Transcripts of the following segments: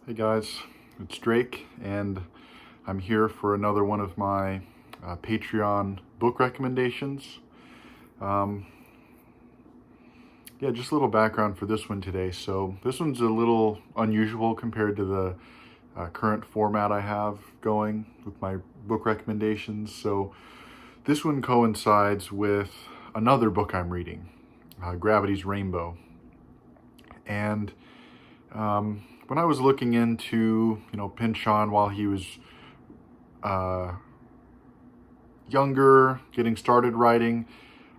Hey guys, it's Drake, and I'm here for another one of my Patreon book recommendations. Um, just a little background for this one today. So this one's a little unusual compared to the current format I have going with my book recommendations. So this one coincides with another book I'm reading, Gravity's Rainbow. And when I was looking into, Pynchon while he was younger, getting started writing,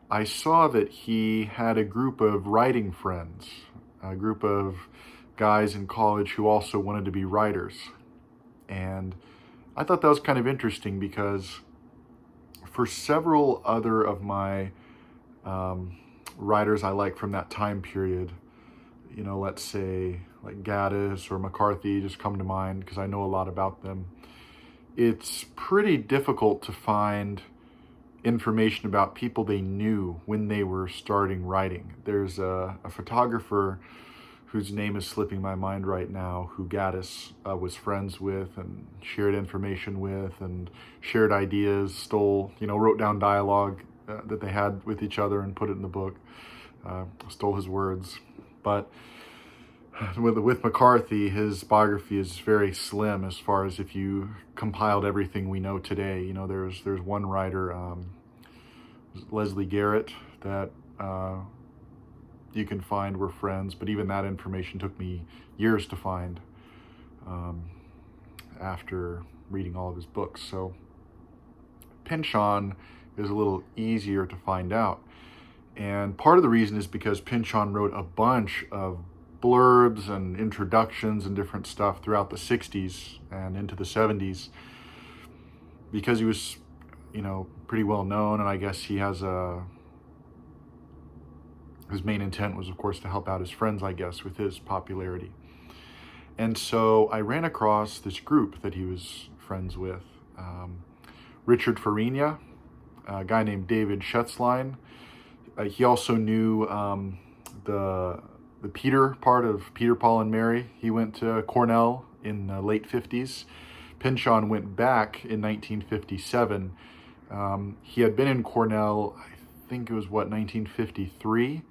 I saw that he had a group of writing friends, a group of guys in college who also wanted to be writers. And I thought that was kind of interesting because for several other of my writers I like from that time period, let's say like Gaddis or McCarthy just come to mind because I know a lot about them. It's pretty difficult to find information about people they knew when they were starting writing. There's a photographer whose name is slipping my mind right now, who Gaddis was friends with and shared information with and shared ideas, wrote down dialogue that they had with each other and put it in the book, stole his words. But with McCarthy, his biography is very slim as far as if you compiled everything we know today. There's one writer, Leslie Garrett, that you can find were friends, but even that information took me years to find after reading all of his books. So Pynchon is a little easier to find out. And part of the reason is because Pynchon wrote a bunch of blurbs and introductions and different stuff throughout the 60s and into the 70s because he was, pretty well known, and I guess he has his main intent was, of course, to help out his friends, I guess, with his popularity. And so I ran across this group that he was friends with. Richard Fariña, a guy named David Shetzline. He also knew the Peter part of Peter, Paul, and Mary. He went to Cornell in the late 50s. Pynchon went back in 1957. He had been in Cornell, I think it was, 1953.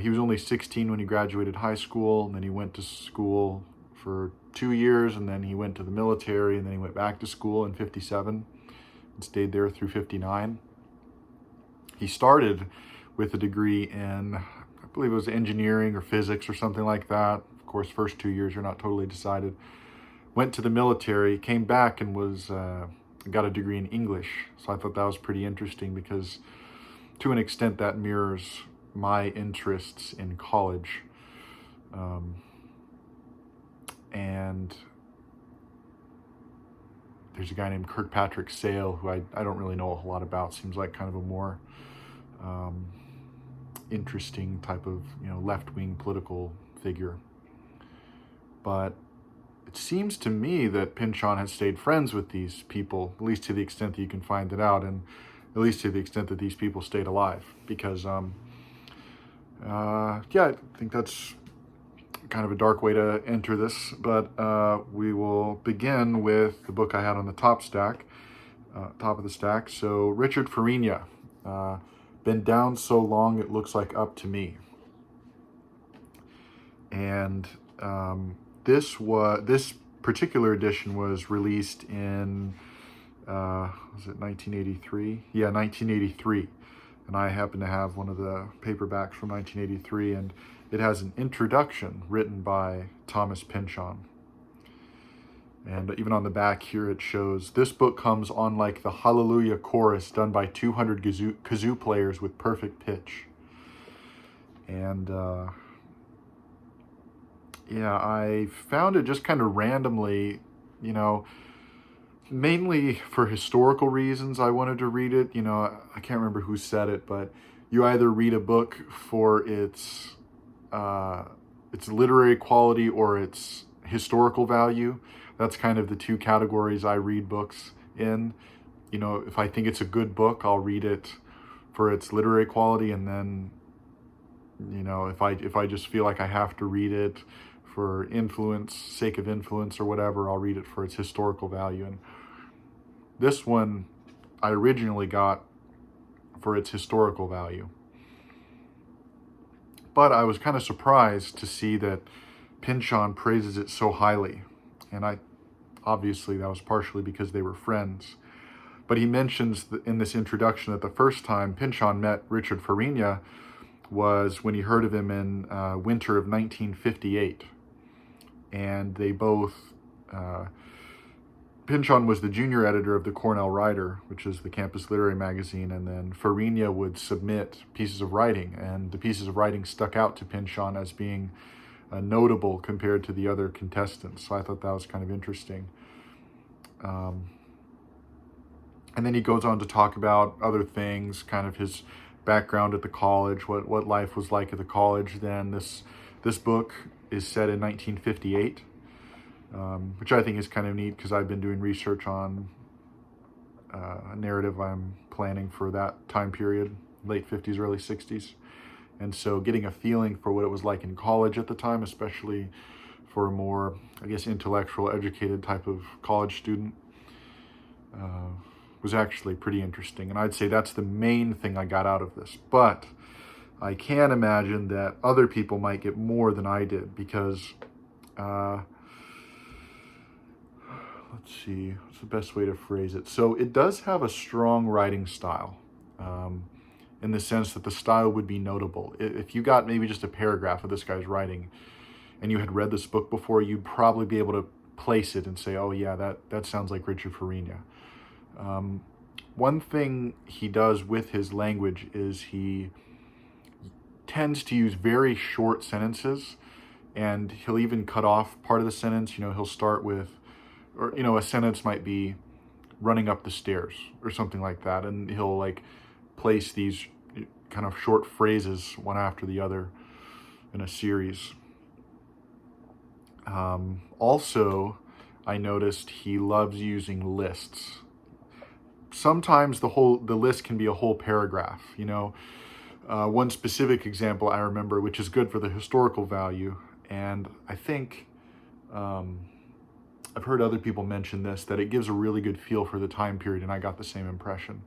He was only 16 when he graduated high school, and then he went to school for 2 years, and then he went to the military, and then he went back to school in 57 and stayed there through 59. He started with a degree in, I believe it was engineering or physics or something like that. Of course, first 2 years, you're not totally decided. Went to the military, came back and got a degree in English. So I thought that was pretty interesting because to an extent that mirrors my interests in college. And there's a guy named Kirkpatrick Sale who I don't really know a whole lot about. Seems like kind of a more interesting type of left-wing political figure. But it seems to me that Pynchon has stayed friends with these people, at least to the extent that you can find it out, and at least to the extent that these people stayed alive. Because, I think that's kind of a dark way to enter this, but we will begin with the book I had on the top of the stack. So Richard Fariña, Been Down So Long It Looks Like Up to Me. And this particular edition was released in, was it 1983? Yeah, 1983. And I happen to have one of the paperbacks from 1983, and it has an introduction written by Thomas Pynchon. And even on the back here, it shows, this book comes on like the Hallelujah chorus done by 200 kazoo players with perfect pitch. And I found it just kind of randomly, mainly for historical reasons. I wanted to read it. I can't remember who said it, but you either read a book for its literary quality or its historical value. That's kind of the two categories I read books in. If I think it's a good book, I'll read it for its literary quality, and then if I just feel like I have to read it for influence, sake of influence or whatever. I'll read it for its historical value. And this one I originally got for its historical value. But I was kind of surprised to see that Pynchon praises it so highly. And obviously that was partially because they were friends. But he mentions in this introduction that the first time Pynchon met Richard Fariña was when he heard of him in winter of 1958. And they both, Pynchon was the junior editor of the Cornell Writer, which is the campus literary magazine, and then Fariña would submit pieces of writing, and the pieces of writing stuck out to Pynchon as being notable compared to the other contestants. So I thought that was kind of interesting. And then he goes on to talk about other things, kind of his background at the college, what life was like at the college then. This book is set in 1958, which I think is kind of neat because I've been doing research on a narrative I'm planning for that time period, late 50s, early 60s. And so getting a feeling for what it was like in college at the time, especially for a more, I guess, intellectual, educated type of college student, was actually pretty interesting. And I'd say that's the main thing I got out of this. But I can imagine that other people might get more than I did because, let's see, what's the best way to phrase it? So it does have a strong writing style, in the sense that the style would be notable. If you got maybe just a paragraph of this guy's writing and you had read this book before, you'd probably be able to place it and say, oh yeah, that sounds like Richard Fariña. One thing he does with his language is he tends to use very short sentences, and he'll even cut off part of the sentence. He'll start with, or a sentence might be running up the stairs or something like that, and he'll like place these kind of short phrases one after the other in a series. Also, I noticed he loves using lists. Sometimes the list can be a whole paragraph. One specific example I remember, which is good for the historical value, and I think I've heard other people mention this, that it gives a really good feel for the time period, and I got the same impression.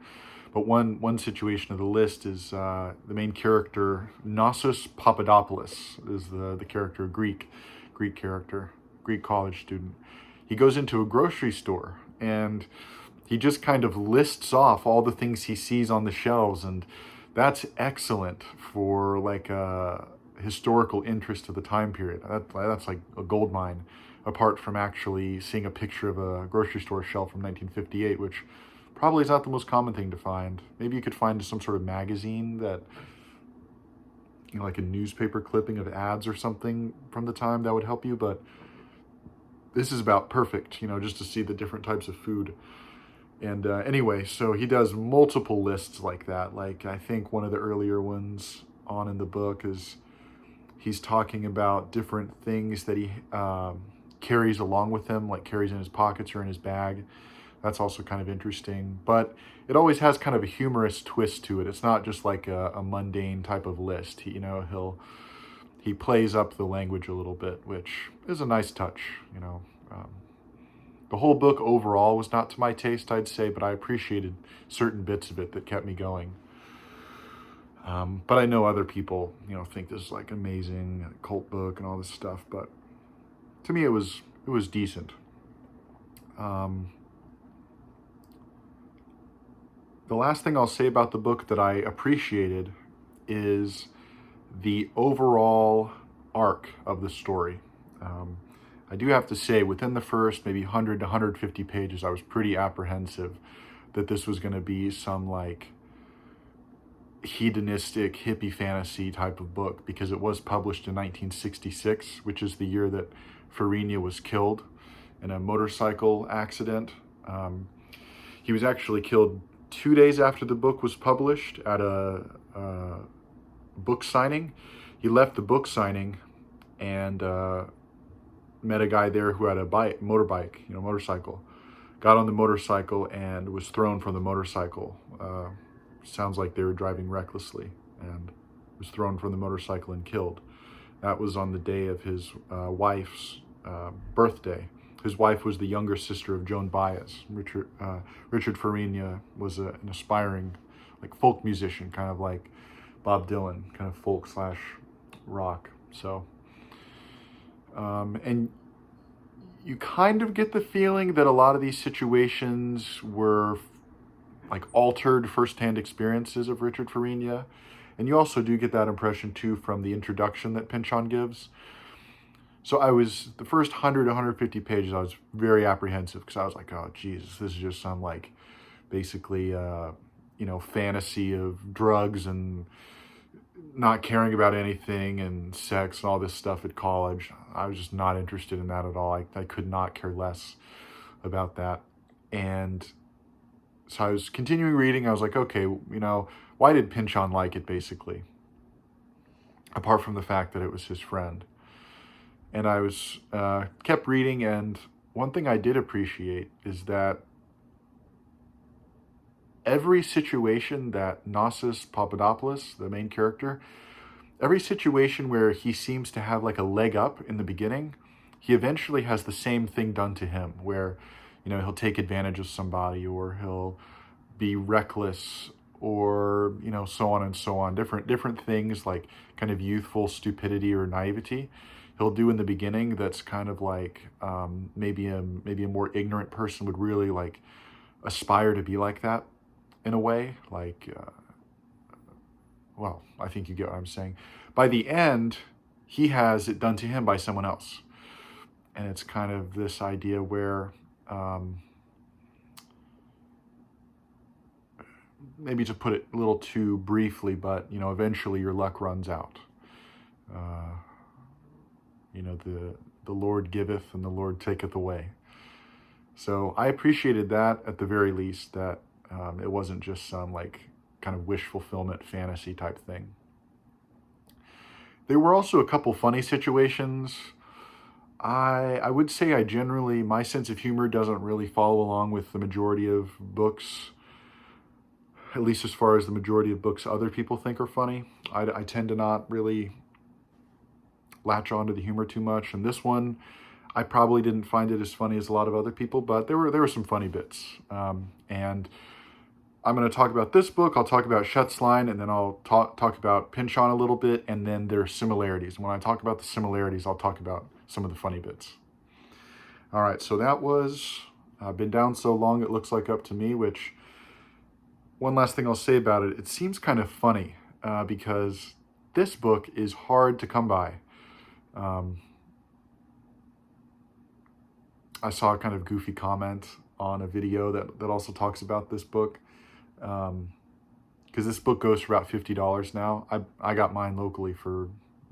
But one situation of the list is the main character, Knossos Papadopoulos, is the character, Greek character, Greek college student. He goes into a grocery store, and he just kind of lists off all the things he sees on the shelves, and that's excellent for like a historical interest of the time period. That's like a gold mine, apart from actually seeing a picture of a grocery store shelf from 1958, which probably is not the most common thing to find. Maybe you could find some sort of magazine that, like a newspaper clipping of ads or something from the time that would help you, but this is about perfect, just to see the different types of food. And anyway, so he does multiple lists like that. Like, I think one of the earlier ones on in the book is he's talking about different things that he carries along with him, like carries in his pockets or in his bag. That's also kind of interesting. But it always has kind of a humorous twist to it. It's not just like a mundane type of list. He plays up the language a little bit, which is a nice touch, The whole book overall was not to my taste, I'd say, but I appreciated certain bits of it that kept me going. But I know other people, think this is like amazing cult book and all this stuff. But to me, it was decent. The last thing I'll say about the book that I appreciated is the overall arc of the story. I do have to say, within the first maybe 100 to 150 pages, I was pretty apprehensive that this was going to be some like hedonistic hippie fantasy type of book, because it was published in 1966, which is the year that Fariña was killed in a motorcycle accident. He was actually killed 2 days after the book was published at a book signing. He left the book signing and met a guy there who had a motorcycle. Got on the motorcycle and was thrown from the motorcycle. Sounds like they were driving recklessly, and was thrown from the motorcycle and killed. That was on the day of his wife's birthday. His wife was the younger sister of Joan Baez. Richard Fariña was an aspiring like folk musician, kind of like Bob Dylan, kind of folk slash rock. So, and you kind of get the feeling that a lot of these situations were like altered firsthand experiences of Richard Fariña. And you also do get that impression too from the introduction that Pynchon gives. So the first 100, 150 pages, I was very apprehensive because I was like, oh, Jesus, this is just some like basically, fantasy of drugs and not caring about anything and sex and all this stuff at college. I was just not interested in that at all. I could not care less about that. And so I was continuing reading. I was like, okay, why did Pynchon like it, basically? Apart from the fact that it was his friend. And I was kept reading, and one thing I did appreciate is that every situation that Knossos Papadopoulos, the main character, every situation where he seems to have like a leg up in the beginning, he eventually has the same thing done to him, where he'll take advantage of somebody, or he'll be reckless, or so on and so on. Different things, like kind of youthful stupidity or naivety he'll do in the beginning. That's kind of like maybe a more ignorant person would really like aspire to be like that in a way. Like, well, I think you get what I'm saying. By the end, he has it done to him by someone else, and it's kind of this idea where. Maybe to put it a little too briefly, but eventually your luck runs out. The Lord giveth and the Lord taketh away. So I appreciated that at the very least, that it wasn't just some like kind of wish fulfillment fantasy type thing. There were also a couple funny situations. I would say my sense of humor doesn't really follow along with the majority of books, at least as far as the majority of books other people think are funny. I tend to not really latch on to the humor too much. And this one, I probably didn't find it as funny as a lot of other people, but there were some funny bits. And I'm going to talk about this book. I'll talk about Shetzline, and then I'll talk about Pynchon a little bit, and then their similarities. When I talk about the similarities, I'll talk about some of the funny bits. All right, so that was Been Down So Long It Looks Like Up to Me, which... One last thing I'll say about it, it seems kind of funny because this book is hard to come by. I saw a kind of goofy comment on a video that also talks about this book, because this book goes for about $50 now. I got mine locally for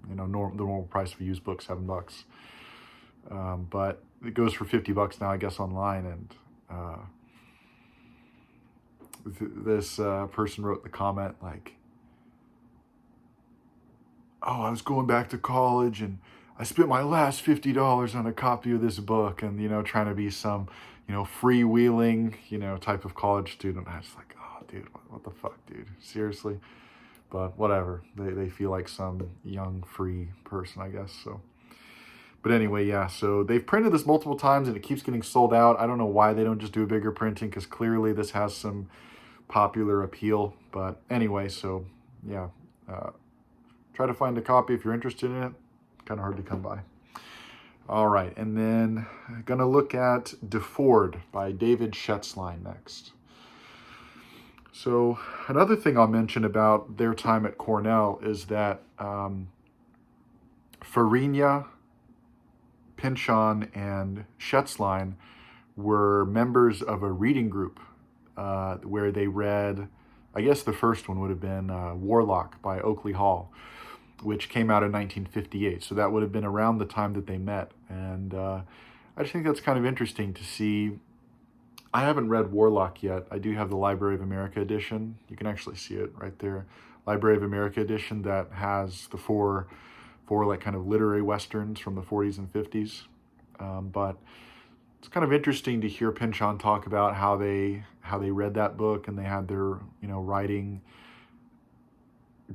the normal price of a used book, $7. But it goes for $50 now, I guess, online. And this person wrote the comment like, oh, I was going back to college and I spent my last $50 on a copy of this book, and trying to be some freewheeling type of college student. I was like, oh dude, what the fuck, dude, seriously? But whatever, they feel like some young free person, I guess. So but anyway, yeah, so they've printed this multiple times and it keeps getting sold out. I don't know why they don't just do a bigger printing, because clearly this has some popular appeal. But anyway, so yeah, try to find a copy if you're interested in it. Kind of hard to come by. All right, and then I'm gonna look at Deford by David Shetzline next. So another thing I'll mention about their time at Cornell is that Fariña, Pynchon, and Shetzline were members of a reading group where they read, I guess the first one would have been Warlock by Oakley Hall, which came out in 1958. So that would have been around the time that they met. And I just think that's kind of interesting to see. I haven't read Warlock yet. I do have the Library of America edition. You can actually see it right there. Library of America edition that has the four like kind of literary westerns from the 40s and 50s. But it's kind of interesting to hear Pynchon talk about how they read that book, and they had their writing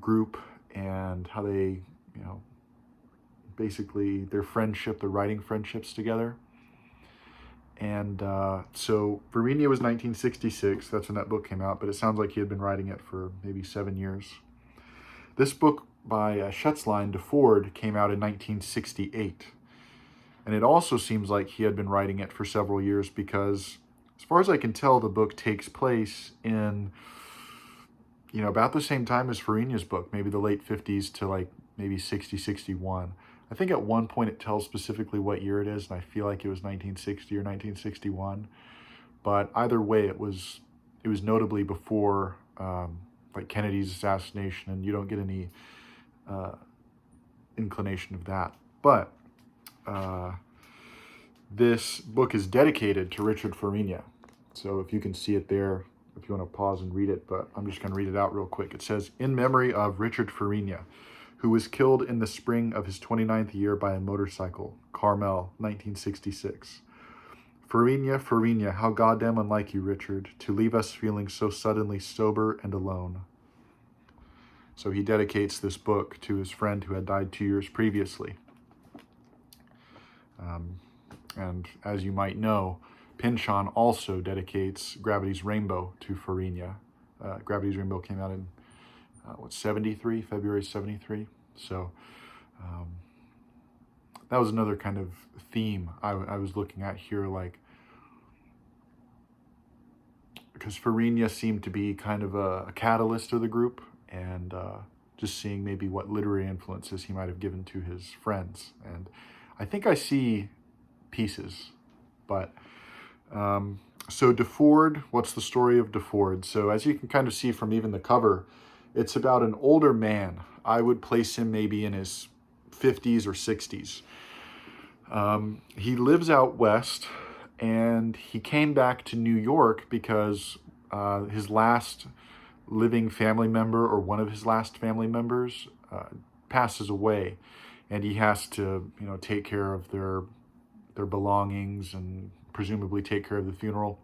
group, and how they basically their friendship, their writing friendships together. And so Fariña was 1966. That's when that book came out, but it sounds like he had been writing it for maybe 7 years. This book by Shetzline, Deford, came out in 1968. And it also seems like he had been writing it for several years because, as far as I can tell, the book takes place in, about the same time as Fariña's book, maybe the late 50s to like maybe 60, 61. I think at one point it tells specifically what year it is, and I feel like it was 1960 or 1961. But either way, it was notably before like Kennedy's assassination, and you don't get any inclination of that. But this book is dedicated to Richard Fariña. So if you can see it there, if you want to pause and read it, but I'm just going to read it out real quick. It says, "In memory of Richard Fariña, who was killed in the spring of his 29th year by a motorcycle, Cornell, 1966. Fariña, Fariña, how goddamn unlike you, Richard, to leave us feeling so suddenly sober and alone." So he dedicates this book to his friend who had died 2 years previously. And as you might know, Pynchon also dedicates Gravity's Rainbow to Fariña. Gravity's Rainbow came out in, 73? February 73. So that was another kind of theme I was looking at here, like, because Fariña seemed to be kind of a catalyst of the group, and just seeing maybe what literary influences he might have given to his friends. And I think I see pieces, but so Deford, what's the story of Deford? So as you can kind of see from even the cover, it's about an older man. I would place him maybe in his 50s or 60s. He lives out west, and he came back to New York because his last living family member, or one of his last family members, passes away, and he has to, take care of their belongings and presumably take care of the funeral.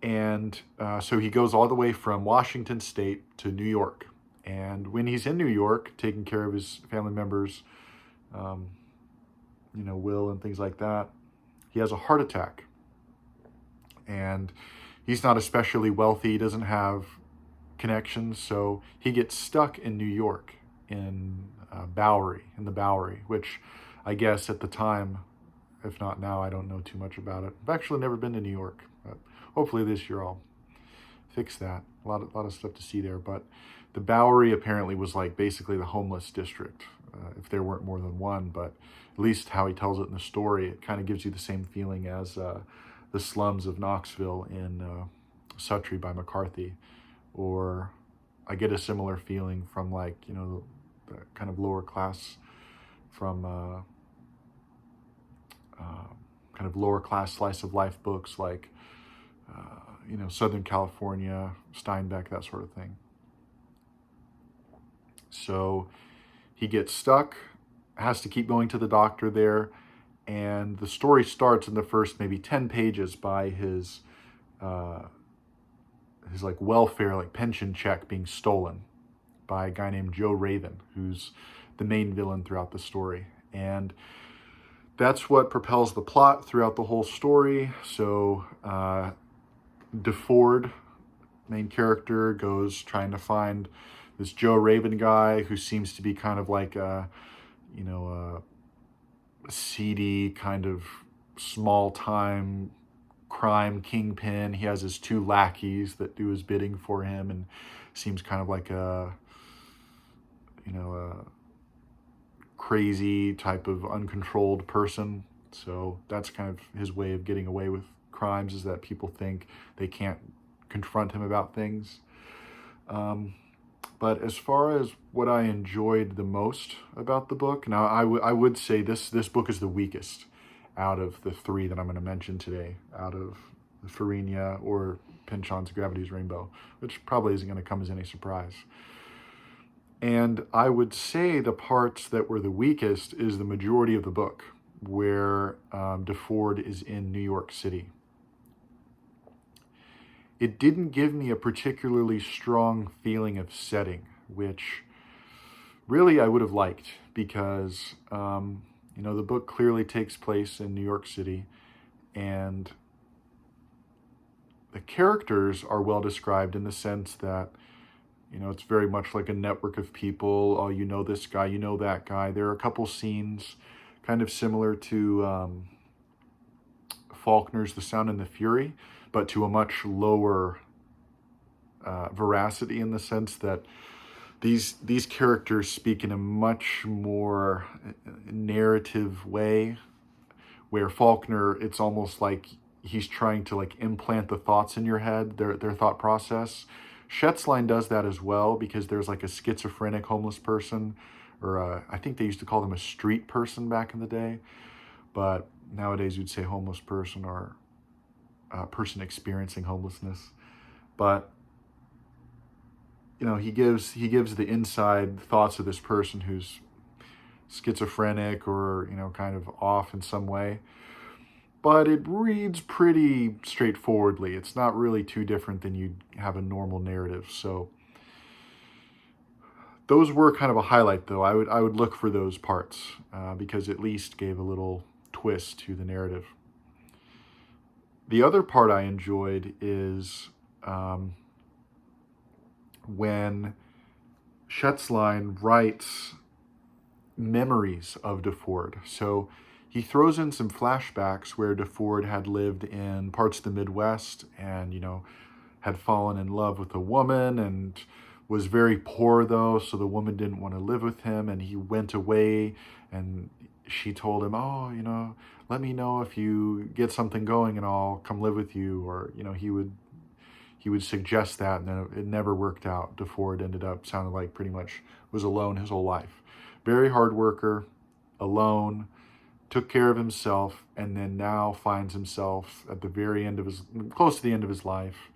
And so he goes all the way from Washington State to New York. And when he's in New York, taking care of his family members, will and things like that, he has a heart attack. And he's not especially wealthy. He doesn't have connections. So he gets stuck in New York in the Bowery, which I guess at the time, if not now, I don't know too much about it. I've actually never been to New York, but hopefully this year I'll fix that. A lot of stuff to see there. But the Bowery apparently was like basically the homeless district, if there weren't more than one. But at least how he tells it in the story, it kind of gives you the same feeling as the slums of Knoxville in Suttree by McCarthy. Or I get a similar feeling from like, the kind of lower class, from kind of lower class slice of life books like, Southern California, Steinbeck, that sort of thing. So he gets stuck, has to keep going to the doctor there, and the story starts in the first maybe 10 pages by his like welfare, like pension check being stolen by a guy named Joe Raven, who's the main villain throughout the story. And that's what propels the plot throughout the whole story. So Deford, main character, goes trying to find this Joe Raven guy who seems to be kind of like a seedy kind of small-time crime kingpin. He has his 2 lackeys that do his bidding for him, and seems kind of like a crazy type of uncontrolled person. So that's kind of his way of getting away with crimes, is that people think they can't confront him about things. But as far as what I enjoyed the most about the book, now I would say this book is the weakest out of the 3 that I'm going to mention today, out of Fariña or Pynchon's Gravity's Rainbow, which probably isn't going to come as any surprise. And I would say the parts that were the weakest is the majority of the book, where Deford is in New York City. It didn't give me a particularly strong feeling of setting, which really I would have liked, because, the book clearly takes place in New York City, and the characters are well described in the sense that, it's very much like a network of people. Oh, you know this guy, you know that guy. There are a couple scenes kind of similar to Faulkner's The Sound and the Fury, but to a much lower veracity, in the sense that these characters speak in a much more narrative way, where Faulkner, it's almost like he's trying to like implant the thoughts in your head, their thought process. Shetzline does that as well, because there's like a schizophrenic homeless person, or I think they used to call them a street person back in the day, but nowadays you'd say homeless person, or a person experiencing homelessness. But he gives the inside thoughts of this person who's schizophrenic, or kind of off in some way. But it reads pretty straightforwardly. It's not really too different than you'd have a normal narrative. So those were kind of a highlight, though. I would look for those parts, because at least gave a little twist to the narrative. The other part I enjoyed is when Shetzline writes memories of Deford. So he throws in some flashbacks where Deford had lived in parts of the Midwest, and, had fallen in love with a woman, and was very poor, though, so the woman didn't want to live with him, and he went away, and she told him, oh, let me know if you get something going and I'll come live with you. Or, he would suggest that, and then it never worked out. Deford ended up sounded like pretty much was alone his whole life. Very hard worker, alone, took care of himself, and then now finds himself at the very end of close to the end of his life,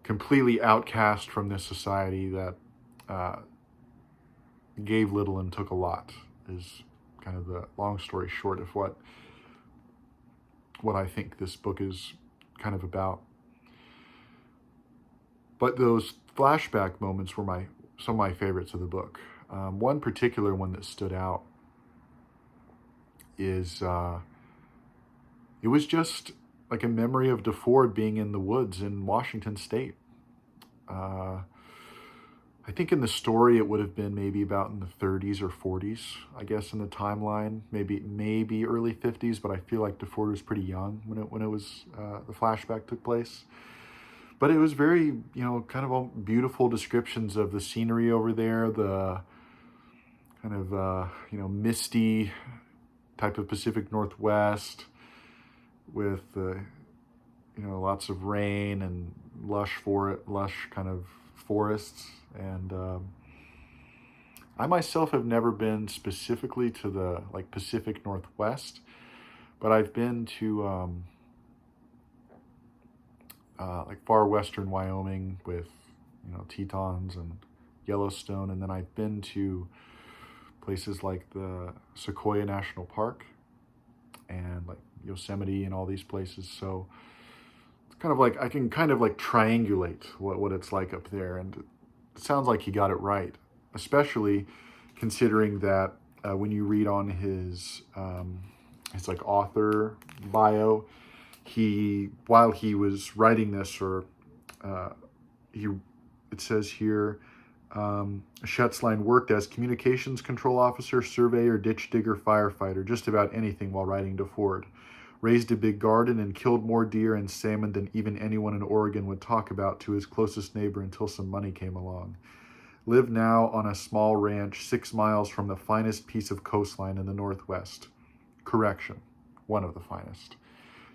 completely outcast from this society that gave little and took a lot, is kind of the long story short of what I think this book is kind of about. But those flashback moments were some of my favorites of the book. One particular one that stood out is it was just like a memory of Deford being in the woods in Washington State. I think in the story it would have been maybe about in the 30s or 40s, I guess, in the timeline. Maybe early 50s, but I feel like Deford was pretty young when it was the flashback took place. But it was very, kind of all beautiful descriptions of the scenery over there, the kind of, misty type of Pacific Northwest with, lots of rain and lush kind of forests. And I myself have never been specifically to the Pacific Northwest, but I've been to far western Wyoming with Tetons and Yellowstone, and then I've been to places like the Sequoia National Park and like Yosemite and all these places. So it's kind of I can kind of triangulate what it's like up there, and it sounds like he got it right, especially considering that when you read on his author bio, while he was writing this, it says here, Shetzline worked as communications control officer, surveyor, ditch digger, firefighter, just about anything while writing Deford. Raised a big garden and killed more deer and salmon than even anyone in Oregon would talk about to his closest neighbor until some money came along. Live now on a small ranch 6 miles from the finest piece of coastline in the Northwest. Correction, one of the finest.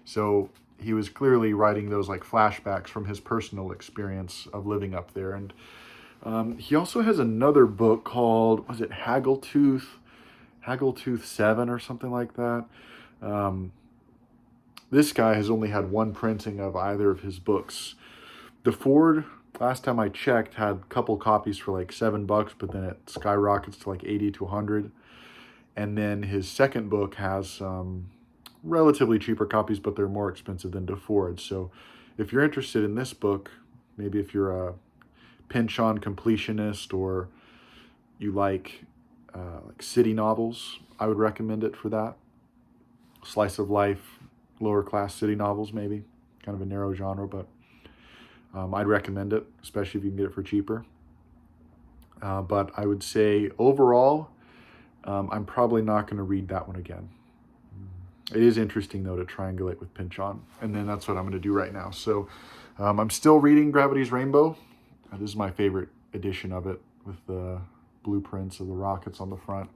So he was clearly writing those flashbacks from his personal experience of living up there. And he also has another book called, was it Haggletooth 7 or something like that? This guy has only had one printing of either of his books. Deford, last time I checked, had a couple copies for $7, but then it skyrockets to 80 to 100. And then his second book has relatively cheaper copies, but they're more expensive than Deford. So if you're interested in this book, maybe if you're a Pynchon completionist, or you like city novels, I would recommend it for that. Slice of life, lower class city novels, maybe. Kind of a narrow genre, but I'd recommend it, especially if you can get it for cheaper. But I would say overall, I'm probably not going to read that one again. It is interesting, though, to triangulate with Pynchon, and then that's what I'm going to do right now. So I'm still reading Gravity's Rainbow. This is my favorite edition of it, with the blueprints of the rockets on the front.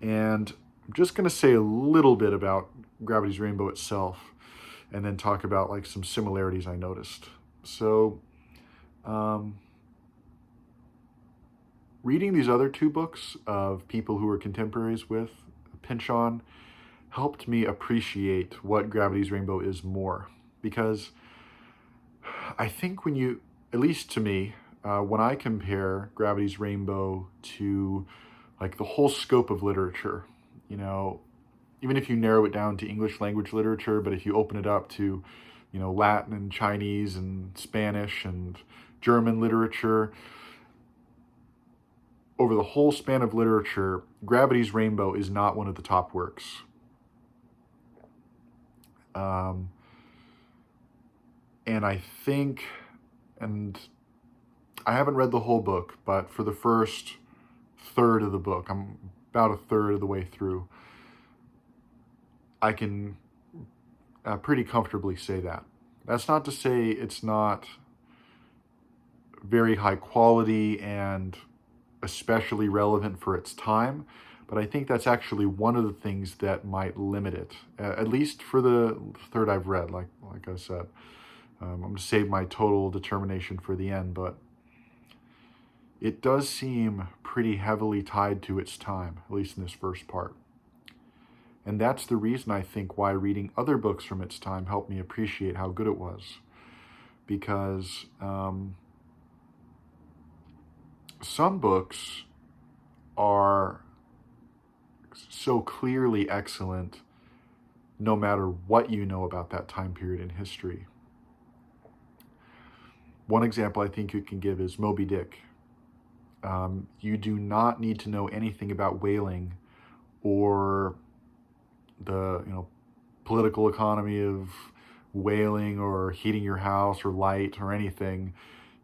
And I'm just going to say a little bit about Gravity's Rainbow itself, and then talk about like some similarities I noticed. So reading these other two books of people who were contemporaries with Pynchon helped me appreciate what Gravity's Rainbow is more. Because I think when you, at least to me, when I compare Gravity's Rainbow to like the whole scope of literature, you know, even if you narrow it down to English language literature, but if you open it up to, you know, Latin and Chinese and Spanish and German literature, over the whole span of literature, Gravity's Rainbow is not one of the top works. And I think, and I haven't read the whole book, but for the first third of the book, I'm about a third of the way through, I can pretty comfortably say that. That's not to say it's not very high quality and especially relevant for its time, but I think that's actually one of the things that might limit it, at least for the third I've read, like I said. I'm going to save my total determination for the end, but it does seem pretty heavily tied to its time, at least in this first part. And that's the reason I think why reading other books from its time helped me appreciate how good it was. Because some books are so clearly excellent no matter what you know about that time period in history. One example I think you can give is Moby Dick. You do not need to know anything about whaling or the political economy of whaling or heating your house or light or anything.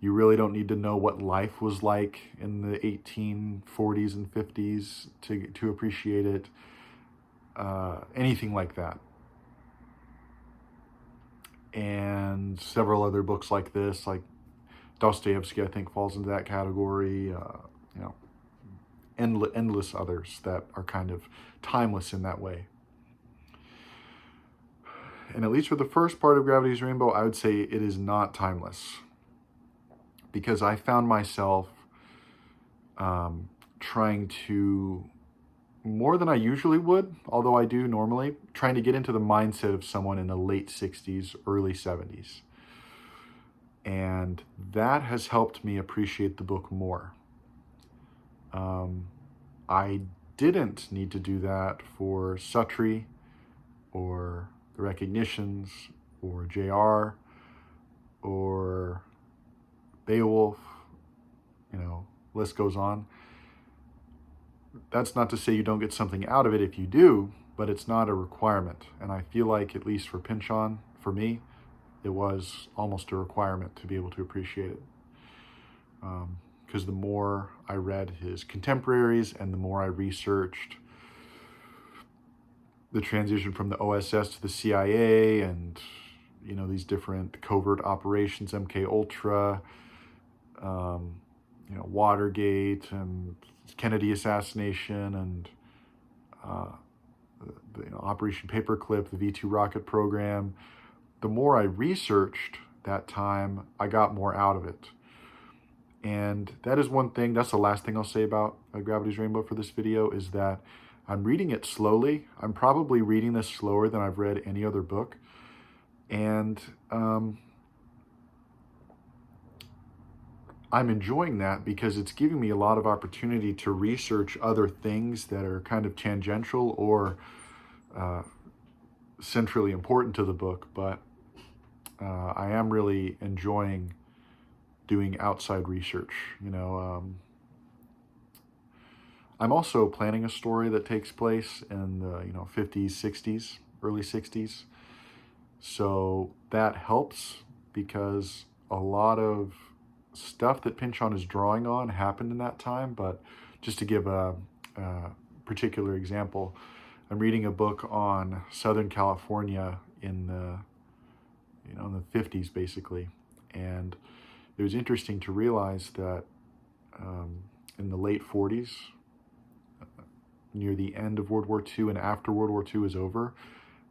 You really don't need to know what life was like in the 1840s and 50s to appreciate it. Anything like that. And several other books like this, like Dostoevsky, I think falls into that category. Endless others that are kind of timeless in that way. And at least for the first part of Gravity's Rainbow, I would say it is not timeless. Because I found myself trying to, more than I usually would, although I do normally, trying to get into the mindset of someone in the late 60s, early 70s. And that has helped me appreciate the book more. I didn't need to do that for Suttree or The Recognitions or J.R. or Beowulf, list goes on. That's not to say you don't get something out of it if you do, but it's not a requirement. And I feel like, at least for Pynchon, for me, it was almost a requirement to be able to appreciate it. Because the more I read his contemporaries and the more I researched the transition from the OSS to the CIA and, these different covert operations, MK Ultra, Watergate and Kennedy assassination and Operation Paperclip, the V2 rocket program. The more I researched that time, I got more out of it. And that is one thing, that's the last thing I'll say about Gravity's Rainbow for this video, is that I'm reading it slowly. I'm probably reading this slower than I've read any other book. And I'm enjoying that because it's giving me a lot of opportunity to research other things that are kind of tangential or centrally important to the book. But I am really enjoying doing outside research. I'm also planning a story that takes place in the 50s, 60s, early 60s. So that helps because a lot of stuff that Pynchon is drawing on happened in that time. But just to give a particular example, I'm reading a book on Southern California in the in the 50s basically, and it was interesting to realize that in the late 40s, near the end of World War II and after World War II is over,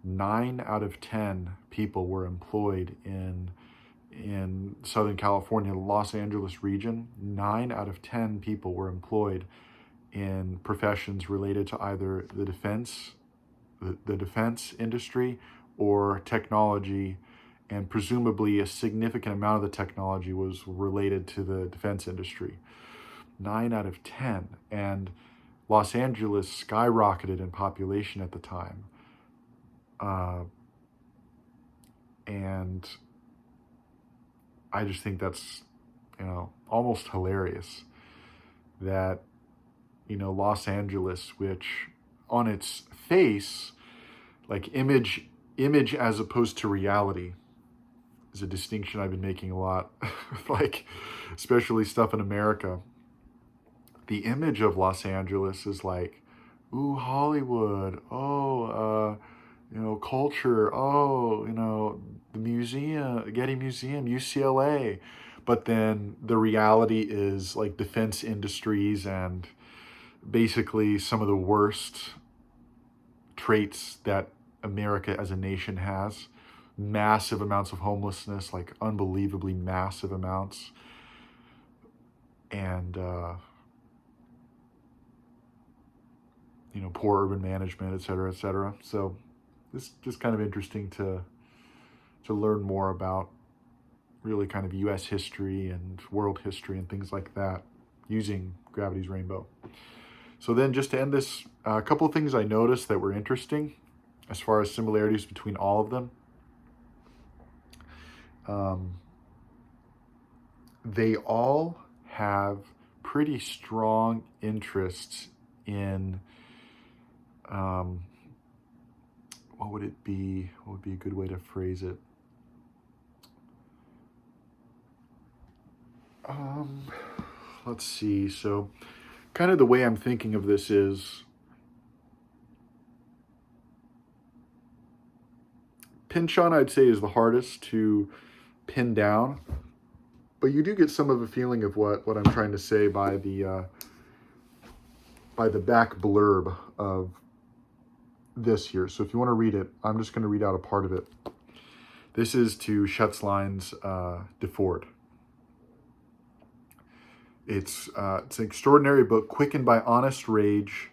9 out of 10 people were employed in Southern California, the Los Angeles region. 9 out of 10 people were employed in professions related to either the defense industry or technology, and presumably a significant amount of the technology was related to the defense industry. 9 out of 10. And Los Angeles skyrocketed in population at the time. And I just think that's, almost hilarious that, Los Angeles, which on its face, like image as opposed to reality, is a distinction I've been making a lot, like especially stuff in America. The image of Los Angeles is like, ooh, Hollywood, culture, the museum, Getty Museum, UCLA. But then the reality is like defense industries and basically some of the worst traits that America as a nation has. Massive amounts of homelessness, like unbelievably massive amounts. And, poor urban management, et cetera, et cetera. So it's just kind of interesting to learn more about really kind of U.S. history and world history and things like that using Gravity's Rainbow. So then just to end this, a couple of things I noticed that were interesting as far as similarities between all of them. They all have pretty strong interests in what would it be? What would be a good way to phrase it? Let's see. So kind of the way I'm thinking of this is Pynchon, I'd say, is the hardest to pin down, but you do get some of a feeling of what I'm trying to say by the back blurb of this here. So if you want to read it, I'm just going to read out a part of it. This is to Shetzline's Deford. It's an extraordinary book, quickened by honest rage,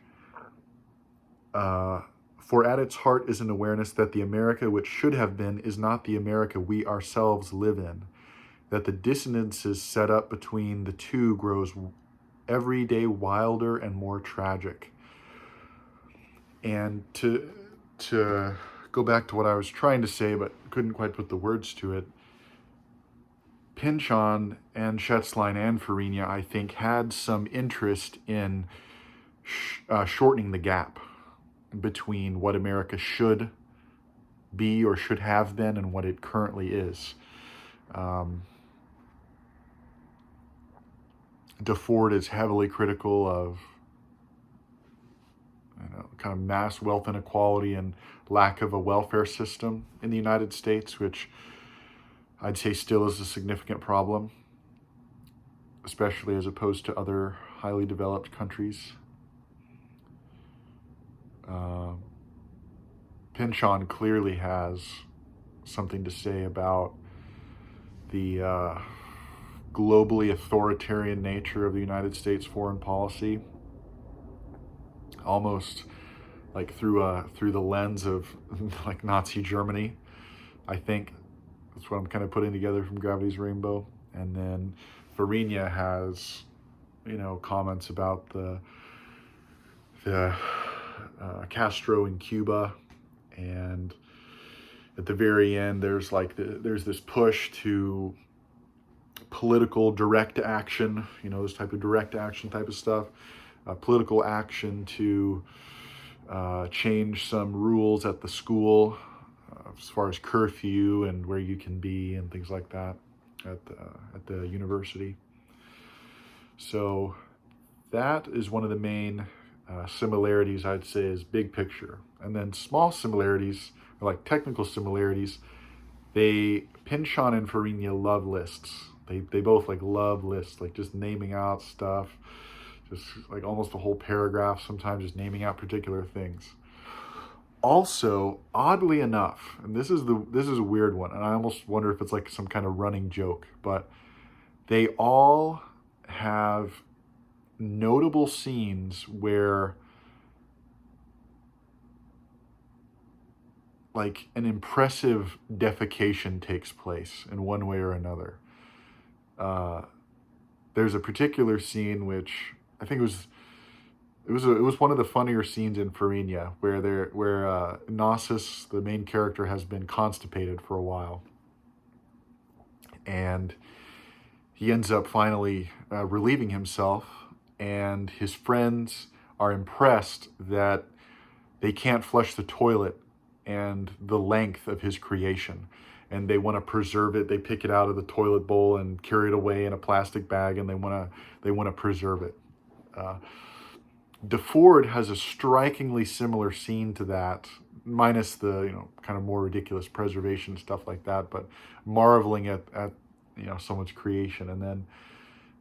for at its heart is an awareness that the America which should have been is not the America we ourselves live in, that the dissonances set up between the two grows every day wilder and more tragic. And to go back to what I was trying to say but couldn't quite put the words to it, Pynchon and Shetzline and Fariña, I think, had some interest in shortening the gap between what America should be or should have been and what it currently is. Deford is heavily critical of kind of mass wealth inequality and lack of a welfare system in the United States, which I'd say still is a significant problem, especially as opposed to other highly developed countries. Pynchon clearly has something to say about the globally authoritarian nature of the United States foreign policy, almost like through the lens of like Nazi Germany. I think that's what I'm kind of putting together from Gravity's Rainbow. And then Fariña has, comments about the Castro in Cuba, and at the very end, there's this push to political direct action, this type of direct action type of stuff. political action to change some rules at the school as far as curfew and where you can be and things like that at the university. So that is one of the main similarities, I'd say, is big picture. And then small similarities, or like technical similarities, Pynchon and Fariña love lists. They both like love lists, like just naming out stuff, just like almost a whole paragraph, sometimes just naming out particular things. Also, oddly enough, and this is a weird one, and I almost wonder if it's like some kind of running joke, but they all have notable scenes where like an impressive defecation takes place in one way or another. There's a particular scene which I think it was one of the funnier scenes in Fariña where Gnosis, the main character, has been constipated for a while, and he ends up finally relieving himself, and his friends are impressed that they can't flush the toilet and the length of his creation, and they want to preserve it. They pick it out of the toilet bowl and carry it away in a plastic bag, and they want to preserve it. Deford has a strikingly similar scene to that, minus the kind of more ridiculous preservation stuff like that, but marveling at someone's creation. And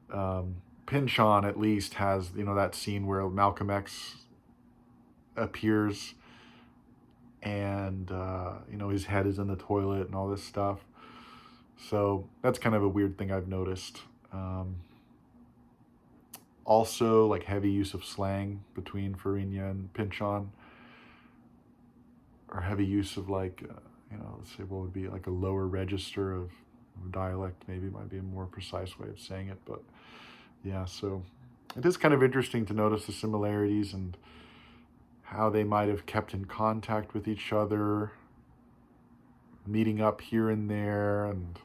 then Pynchon at least has that scene where Malcolm X appears, and his head is in the toilet and all this stuff. So that's kind of a weird thing I've noticed. Also, like heavy use of slang between Fariña and Pynchon, or heavy use of like, let's say what would be like a lower register of dialect, maybe might be a more precise way of saying it. But yeah, so it is kind of interesting to notice the similarities and how they might have kept in contact with each other, meeting up here and there, and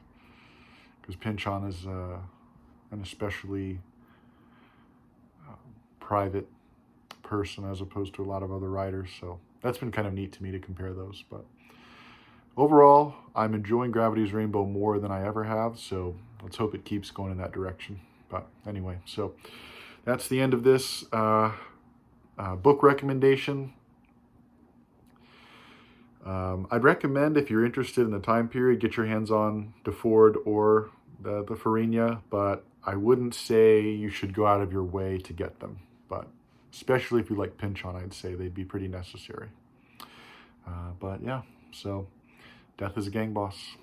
because Pynchon is an especially private person as opposed to a lot of other writers. So that's been kind of neat to me to compare those. But overall, I'm enjoying Gravity's Rainbow more than I ever have. So let's hope it keeps going in that direction. But anyway, so that's the end of this book recommendation. I'd recommend, if you're interested in the time period, get your hands on Deford or the Fariña, but I wouldn't say you should go out of your way to get them. But especially if you like Pynchon, I'd say they'd be pretty necessary. But yeah, so death is a gang boss.